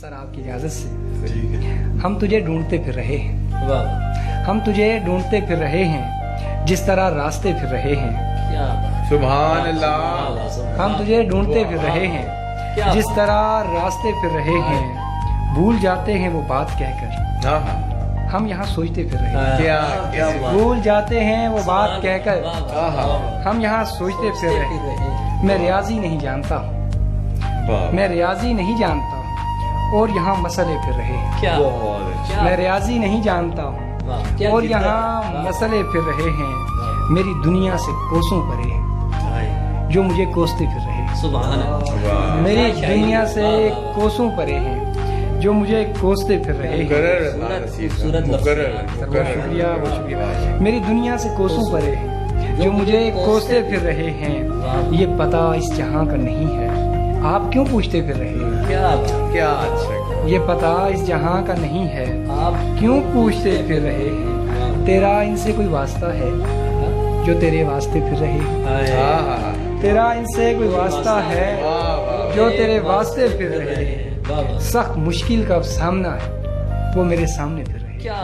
Sir आपकी इजाजत से ठीक है। हम तुझे ढूंढते फिर रहे हैं, वाह हम तुझे ढूंढते फिर रहे हैं, जिस तरह रास्ते फिर रहे हैं। क्या सुभान अल्लाह। हम तुझे ढूंढते फिर रहे हैं, जिस तरह रास्ते फिर रहे हैं। भूल जाते हैं वो बात कहकर, हाँ हाँ। हम यहाँ सोचते फिर रहे हैं। क्या क्या भूल जाते हैं वो बात कहकर, हम यहाँ सोचते फिर रहे हैं। मैं रियाजी नहीं जानता हूँ, वाह, मैं रियाजी नहीं जानता हूँ, और यहाँ मसले फिर रहे हैं। क्या बहुत अच्छा। मैं रियाजी नहीं जानता हूँ, और यहाँ मसले फिर रहे हैं। मेरी दुनिया से कोसों परे हैं, जो मुझे कोसते फिर रहे हैं। सुभान अल्लाह। वाह। मेरी दुनिया से कोसों परे हैं, जो मुझे कोसते फिर रहे हैं। मुकर्रर खूबसूरत लफ्ज़। मुकर्रर बहुत मुकर्रर। शुक्रिया, बहुत शुक्रिया। मेरी दुनिया से कोसों परे हैं, जो मुझे कोसते फिर रहे हैं। ये पता इस जहां का नहीं है, आप क्यों पूछते फिर रहे हैं। क्या क्या अच्छा। ये पता इस जहां का नहीं है, आप क्यों पूछते फिर रहे हैं। तेरा इनसे कोई वास्ता है, जो तेरे वास्ते फिर रहे हैं। हाँ हाँ हाँ। तेरा इनसे कोई वास्ता है, वाह वाह। जो तेरे वास्ते फिर रहे हैं। सख्त मुश्किल का सामना है, वो मेरे सामने फिर रहे हैं। क्या